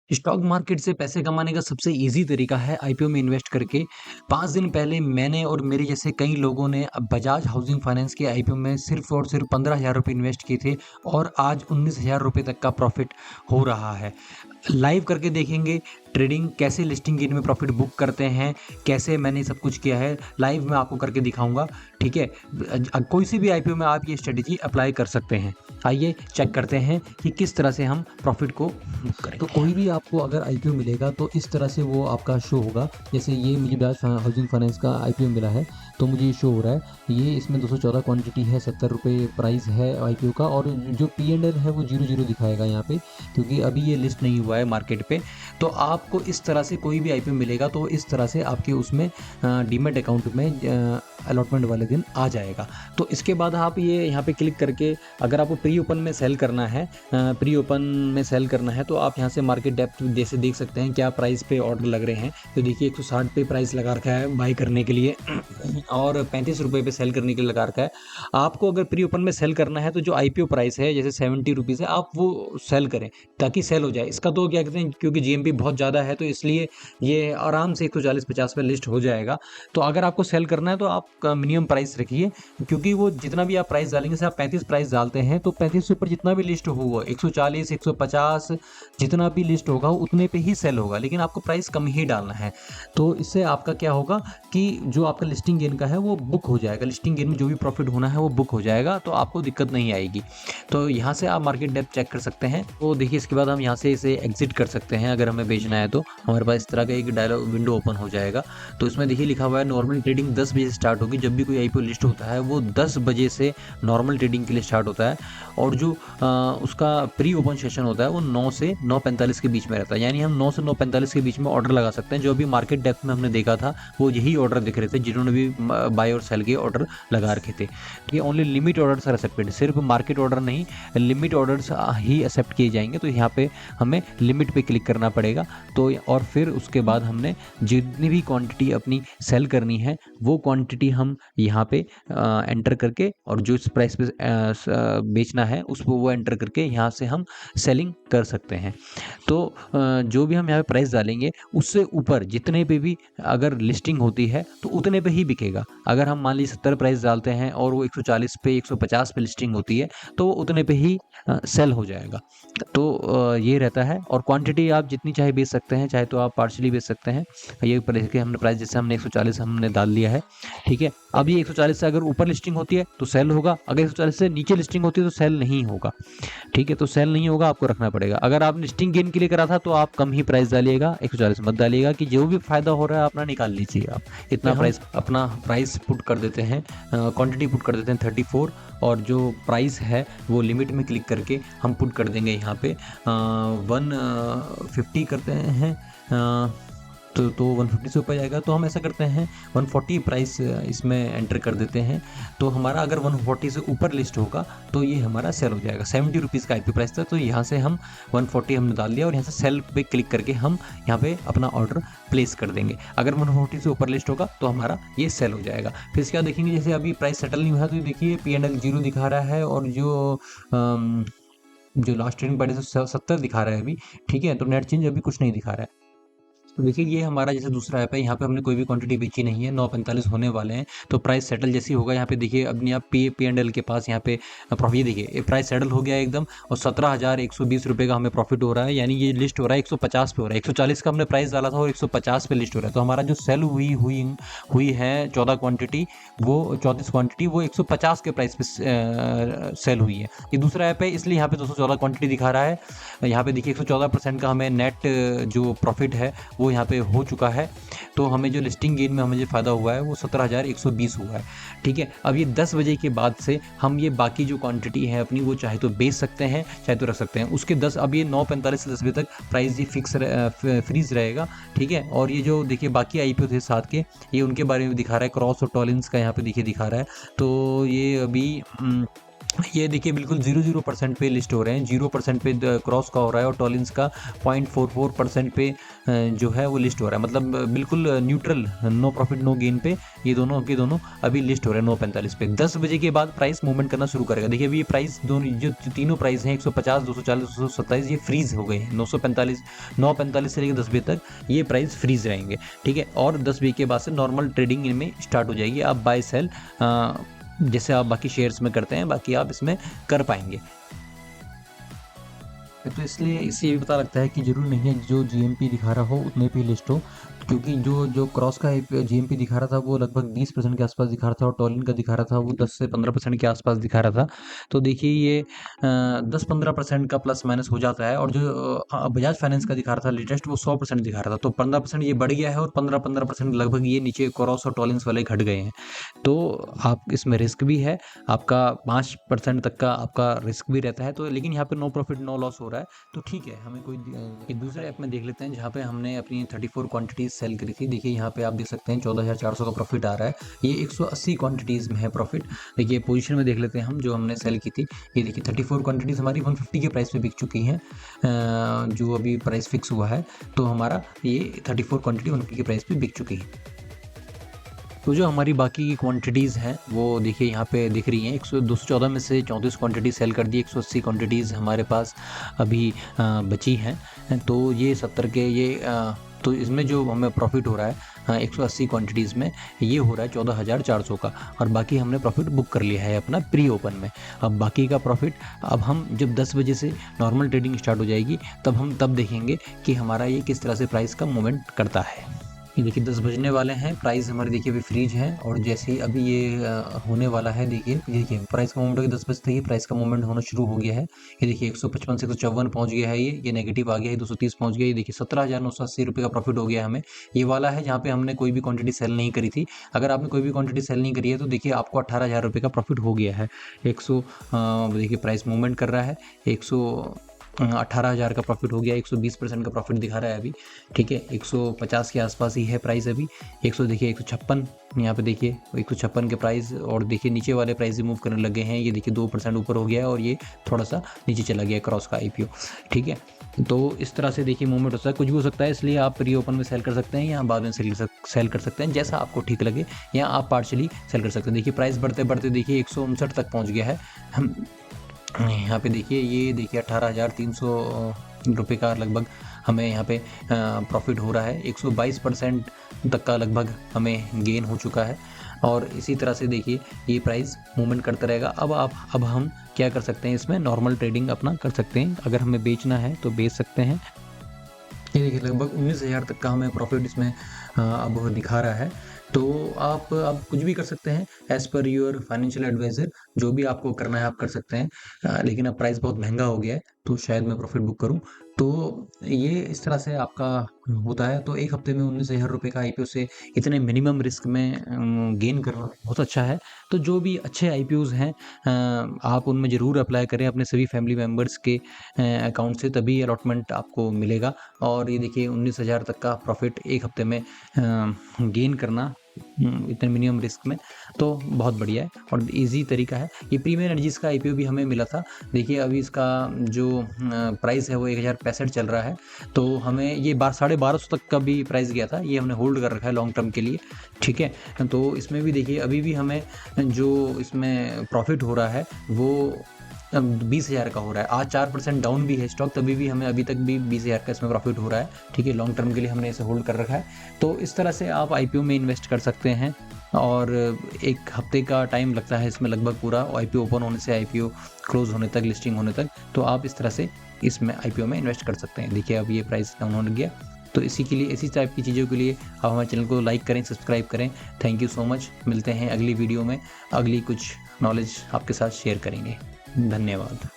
Stock market से पैसे कमाने का सबसे ईज़ी तरीका है आईपीओ में इन्वेस्ट करके। 5 दिन पहले मैंने और मेरे जैसे कई लोगों ने बजाज हाउसिंग फाइनेंस के आईपीओ में सिर्फ़ और सिर्फ़ 15,000 रुपए इन्वेस्ट किए थे और आज 19,000 रुपए तक का प्रॉफ़िट हो रहा है। लाइव करके देखेंगे ट्रेडिंग कैसे लिस्टिंग गेन में प्रॉफ़िट बुक करते हैं, कैसे मैंने सब कुछ किया है, लाइव मैं आपको करके दिखाऊँगा, ठीक है? कोई सी भी आईपीओ में आप ये स्ट्रैटेजी अप्लाई कर सकते हैं। आइए चेक करते हैं कि किस तरह से हम प्रॉफ़िट को बुक करेंगे। तो कोई भी आपको अगर आईपीओ मिलेगा तो इस तरह से वो आपका शो होगा। जैसे ये मुझे बजाज हाउसिंग फाइनेंस का आईपीओ मिला है, तो मुझे ये शो हो रहा है। ये इसमें 214 क्वांटिटी है, 70 रुपये प्राइस है आईपीओ का, और जो पी&एल है वो 00 दिखाएगा यहाँ पे, क्योंकि अभी ये लिस्ट नहीं हुआ है मार्केट पे। तो आपको इस तरह से कोई भी आईपीओ मिलेगा तो इस तरह से आपके उसमें डीमैट अकाउंट में अलॉटमेंट वाले दिन आ जाएगा। तो इसके बाद आप ये यहाँ पे क्लिक करके, अगर आपको प्री ओपन में सेल करना है, तो आप यहाँ से मार्केट डेप्थ जैसे देख सकते हैं क्या प्राइस पे ऑर्डर लग रहे हैं। तो देखिए 160 पे प्राइस लगा रखा है बाई करने के लिए और 35 रुपये पे सेल करने के लिए लगा रखा है। आपको अगर प्री ओपन में सेल करना है तो जो आईपीओ प्राइस है जैसे 70 रुपीज़ है, आप वो सेल करें ताकि सेल हो जाए। इसका तो क्या कहते हैं, क्योंकि जीएमपी बहुत ज़्यादा है तो इसलिए ये आराम से 140-50 पे लिस्ट हो जाएगा। तो अगर आपको सेल करना है तो आप मिनिमम प्राइस रखिए, क्योंकि वो जितना भी आप प्राइस डालेंगे, जैसे आप 35 प्राइस डालते हैं तो 35 से ऊपर जितना भी लिस्ट होगा 140, 150 जितना भी लिस्ट होगा उतने पे ही सेल होगा, लेकिन आपको प्राइस कम ही डालना है। तो इससे आपका क्या होगा कि जो आपका लिस्टिंग गेन का है वो बुक हो जाएगा, लिस्टिंग गेन में जो भी प्रॉफिट होना है वो बुक हो जाएगा, तो आपको दिक्कत नहीं आएगी। तो यहाँ से आप मार्केट डेप्थ चेक कर सकते हैं। तो देखिए इसके बाद हम यहाँ से इसे एग्जिट कर सकते हैं। अगर हमें बेचना है तो हमारे पास इस तरह का एक डायलॉग विंडो ओपन हो जाएगा। तो इसमें देखिए लिखा हुआ है नॉर्मल ट्रेडिंग 10 बजे से स्टार्ट होगी। जब भी कोई आईपीओ लिस्ट होता है वो 10 बजे से नॉर्मल ट्रेडिंग के लिए स्टार्ट होता है, और जो उसका प्री ओपन सेशन होता है वो 9 से 9:45 के बीच में रहता है। यानी हम 9 से 9:45 के बीच में ऑर्डर लगा सकते हैं। जो अभी मार्केट डेप्थ में हमने देखा था वो यही ऑर्डर दिख रहे थे जिन्होंने भी बाय और सेल के ऑर्डर लगा रखे थे। ये only limit orders are accepted, सिर्फ मार्केट ऑर्डर नहीं, लिमिट ऑर्डर्स ही एक्सेप्ट किए जाएंगे। तो यहाँ पे हमें लिमिट पे क्लिक करना पड़ेगा। तो और फिर उसके बाद हमने जितनी भी क्वांटिटी अपनी सेल करनी है वो क्वांटिटी हम यहाँ पे एंटर करके, और जो इस प्राइस पे बेचना है उसको वो एंटर करके यहाँ से हम सेलिंग कर सकते हैं। तो जो भी हम यहाँ पे प्राइस डालेंगे उससे ऊपर जितने पे भी अगर लिस्टिंग होती है तो उतने पे ही बिकेगा। अगर हम मान लीजिए 70 प्राइस डालते हैं और वो 140 पे 150 पे लिस्टिंग होती है तो वो उतने पे ही सेल हो जाएगा। तो ये रहता है, और क्वांटिटी आप जितनी चाहे बेच सकते हैं, चाहे तो आप पार्शली बेच सकते हैं। ये देखिए हमने प्राइस जैसे हमने 140 हमने डाल दिया है, ठीक है। अब ये 140 से अगर ऊपर लिस्टिंग होती है तो सेल होगा, अगर 140 से नीचे लिस्टिंग होती है तो सेल नहीं होगा, ठीक है। तो सेल नहीं होगा, आपको रखना पड़ेगा। अगर आप लिस्टिंग गेन के लिए करा था तो आप कम ही प्राइस डालिएगा, 140 मत डालिएगा, कि जो भी फायदा हो रहा है अपना निकाल लीजिए आप। इतना प्राइस अपना प्राइस पुट कर देते हैं, क्वांटिटी पुट कर देते हैं 34, और जो प्राइस है वो लिमिट में क्लिक करके हम पुट कर देंगे यहाँ पे 150 करते हैं। तो 150 से ऊपर जाएगा तो हम ऐसा करते हैं 140 प्राइस इसमें एंटर कर देते हैं। तो हमारा अगर 140 से ऊपर लिस्ट होगा तो ये हमारा सेल हो जाएगा। 70 रुपीज़ का आईपी प्राइस था, तो यहाँ से हम 140 हमने डाल दिया और यहाँ से सेल पे क्लिक करके हम यहाँ पे अपना ऑर्डर प्लेस कर देंगे। अगर 140 से ऊपर लिस्ट होगा तो हमारा ये सेल हो जाएगा। फिर इसके बाद देखेंगे जैसे अभी प्राइस सेटल नहीं हुआ तो देखिए पी&एल 0 दिखा रहा है, और जो लास्ट ट्रेडिंग प्राइस 70 दिखा रहा है अभी, ठीक है। तो नेट चेंज अभी कुछ नहीं दिखा रहा है। तो देखिए ये हमारा जैसे दूसरा ऐप है, यहाँ पे हमने कोई भी क्वांटिटी बेची नहीं है, 9:45 होने वाले हैं। तो प्राइस सेटल जैसे ही होगा यहाँ पे देखिए अपनी आप पी&एल के पास यहाँ पे प्रॉफिट देखिए प्राइस सेटल हो गया एकदम, और 17,120 रुपये का हमें प्रॉफिट हो रहा है। यानी ये लिस्ट हो रहा है 150 पे हो रहा है, 140 का हमने प्राइस डाला था और 150 पे लिस्ट हो रहा है। तो हमारा जो सेल हुई है 14 क्वान्टिटी, वो 34 क्वान्टिटी वो 150 के प्राइस पे सेल हुई है। ये दूसरा ऐप है इसलिए यहाँ पे 214 क्वान्टिटी दिखा रहा है। यहाँ पे देखिए 114% का हमें नेट जो प्रॉफिट है वो यहाँ पे हो चुका है। तो हमें जो लिस्टिंग गेन में हमें जो फ़ायदा हुआ है वो 17,120 हुआ है, ठीक है। अब ये 10 बजे के बाद से हम ये बाकी जो क्वांटिटी है अपनी वो चाहे तो बेच सकते हैं, चाहे तो रख सकते हैं। उसके 10 अब ये 9:45 से 10 बजे तक प्राइस ये फिक्स फ्रीज रहेगा, ठीक है। और ये जो देखिए बाकी आईपीओ थे साथ के, ये उनके बारे में दिखा रहा है, क्रॉस और टॉलिंस का यहाँ पे देखिए दिखा रहा है। तो ये अभी ये देखिए बिल्कुल 0% पे लिस्ट हो रहे हैं, 0% पे क्रॉस का हो रहा है और टॉलिन्स का 0.44% पे जो है वो लिस्ट हो रहा है, मतलब बिल्कुल neutral, no profit no gain पे ये दोनों के दोनों अभी लिस्ट हो रहे हैं 9:45 पे। 10 बजे के बाद प्राइस मूवमेंट करना शुरू करेगा। देखिए अभी ये प्राइस दोनों जो तीनों प्राइस हैं 150, 240, 227 ये फ्रीज हो गए हैं। 9:45 से लेकर 10 बजे तक ये प्राइस फ्रीज रहेंगे, ठीक है। और 10 बजे के बाद से नॉर्मल ट्रेडिंग इनमें स्टार्ट हो जाएगी। आप बाय सेल जैसे आप बाकी शेयर्स में करते हैं, बाकी आप इसमें कर पाएंगे। तो इसलिए इससे ये भी पता लगता है कि ज़रूरी नहीं है जो जीएमपी दिखा रहा हो उतने पे लिस्ट हो, क्योंकि जो क्रॉस का जीएमपी दिखा रहा था वो लगभग 20% के आसपास दिखा रहा था और टॉलिन का दिखा रहा था वो 10 से 15% के आसपास दिखा रहा था। तो देखिए ये 10-15% का प्लस माइनस हो जाता है। और जो बजाज फाइनेंस का दिखा रहा था लेटेस्ट वो 100% दिखा रहा था, तो 15% ये बढ़ गया है और 15% लगभग ये नीचे क्रॉस और टॉलिन्स वाले घट गए हैं। तो आप इसमें रिस्क भी है, आपका 5% तक का आपका रिस्क भी रहता है। तो लेकिन यहाँ पे नो प्रॉफिट नो लॉस हो रहा है, तो ठीक है। हमें कोई एक दूसरे ऐप में देख लेते हैं जहाँ पे हमने अपनी 34 क्वांटिटीज सेल करी थी। देखिए यहाँ पे आप देख सकते हैं 14,400 का प्रॉफिट आ रहा है। ये 180 क्वांटिटीज में है प्रॉफिट। देखिए पोजीशन में देख लेते हैं हम जो हमने सेल की थी। ये देखिए 34 क्वांटिटीज हमारी 150 के प्राइस पे बिक चुकी हैं, जो अभी प्राइस फिक्स हुआ है। तो हमारा ये 34 क्वांटिटी 150 के प्राइस पे बिक चुकी है। तो जो हमारी बाकी की क्वांटिटीज़ हैं वो देखिए यहाँ पे दिख रही हैं। 214 में से 34 क्वांटिटी सेल कर दी, 180 क्वांटिटीज़ हमारे पास अभी बची हैं। तो ये 70 के ये तो इसमें जो हमें प्रॉफिट हो रहा है 180 क्वांटिटीज़ में ये हो रहा है 14,400 का, और बाकी हमने प्रॉफिट बुक कर लिया है अपना प्री ओपन में। अब बाकी का प्रॉफिट अब हम जब 10 बजे से नॉर्मल ट्रेडिंग स्टार्ट हो जाएगी तब हम देखेंगे कि हमारा ये किस तरह से प्राइस का मूवमेंट करता है। ये देखिए 10 बजने वाले हैं, प्राइस हमारी देखिए अभी फ्रीज है और जैसे ही अभी ये होने वाला है देखिए प्राइस का मूवमेंट 10 बजते ही प्राइस का मूवमेंट होना शुरू हो गया है। ये देखिए 155 से 154 पहुंच गया है, ये नेगेटिव आ गया है, 230 पहुंच गया। ये देखिए 17,980 रुपये का प्रॉफिट हो गया हमें। ये वाला है जहाँ पे हमने कोई भी क्वांटिटी सेल नहीं करी थी। अगर आपने कोई भी क्वांटिटी सेल नहीं करी है तो देखिए आपको 18,000 रुपये का प्रॉफिट हो गया है। देखिए प्राइस मूवमेंट कर रहा है, 18,000 का प्रॉफिट हो गया। 120% का प्रॉफिट दिखा रहा है अभी, ठीक है। 150 के आसपास ही है प्राइस अभी। 100 देखिए 156 यहाँ पे देखिए 156 के प्राइस, और देखिए नीचे वाले प्राइस भी मूव करने लगे हैं। ये देखिए 2% ऊपर हो गया है और ये थोड़ा सा नीचे चला गया क्रॉस का आईपीओ, ठीक है। तो इस तरह से देखिए मूवमेंट हो सकता है, कुछ भी हो सकता है। इसलिए आप प्री ओपन में सेल कर सकते हैं या बाद में सेल कर सकते हैं, जैसा आपको ठीक लगे, या आप पार्शली सेल कर सकते हैं। देखिए प्राइस बढ़ते बढ़ते देखिए 159 तक पहुँच गया है। हम यहाँ पे देखिए ये देखिए 18,300 रुपये का लगभग हमें यहाँ पे प्रॉफिट हो रहा है। 122% तक का लगभग हमें गेन हो चुका है। और इसी तरह से देखिए ये प्राइस मूवमेंट करता रहेगा। अब हम क्या कर सकते हैं, इसमें नॉर्मल ट्रेडिंग अपना कर सकते हैं। अगर हमें बेचना है तो बेच सकते हैं। ये देखिए लगभग 19,000 तक का हमें प्रॉफिट इसमें अब दिखा रहा है। तो आप कुछ भी कर सकते हैं as per your financial adviser, जो भी आपको करना है आप कर सकते हैं। लेकिन अब प्राइस बहुत महंगा हो गया है तो शायद मैं प्रॉफिट बुक करूं। तो ये इस तरह से आपका होता है। तो एक हफ्ते में 19,000 रुपये का आईपीओ से इतने मिनिमम रिस्क में गेन करना बहुत अच्छा है। तो जो भी अच्छे आईपीओज़ हैं आप उनमें ज़रूर अप्लाई करें अपने सभी फैमिली मेम्बर्स के अकाउंट से, तभी अलॉटमेंट आपको मिलेगा। और ये देखिए 19,000 तक का प्रॉफिट एक हफ्ते में गेन करना इतने मिनिमम रिस्क में, तो बहुत बढ़िया है और इजी तरीका है। ये प्रीमियर एनर्जीज़ का आईपीओ भी हमें मिला था। देखिए अभी इसका जो प्राइस है वो 1,065 चल रहा है। तो हमें ये 12,500 तक का भी प्राइस गया था। ये हमने होल्ड कर रखा है लॉन्ग टर्म के लिए, ठीक है। तो इसमें भी देखिए अभी भी हमें जो इसमें प्रॉफिट हो रहा है वो 20,000 का हो रहा है। आज 4% डाउन भी है स्टॉक, तभी भी हमें अभी तक भी 20,000 का इसमें प्रॉफिट हो रहा है, ठीक है। लॉन्ग टर्म के लिए हमने इसे होल्ड कर रखा है। तो इस तरह से आप आईपीओ में इन्वेस्ट कर सकते हैं और एक हफ्ते का टाइम लगता है इसमें लगभग पूरा, आईपीओ ओपन होने से आईपीओ क्लोज होने तक, लिस्टिंग होने तक। तो आप इस तरह से इसमें आईपीओ में इन्वेस्ट कर सकते हैं। देखिए अब ये प्राइस डाउन होने गया। तो इसी के लिए, इसी टाइप की चीज़ों के लिए आप हमारे चैनल को लाइक करें, सब्सक्राइब करें। Thank you so much. मिलते हैं अगली वीडियो में, अगली कुछ नॉलेज आपके साथ शेयर करेंगे। धन्यवाद।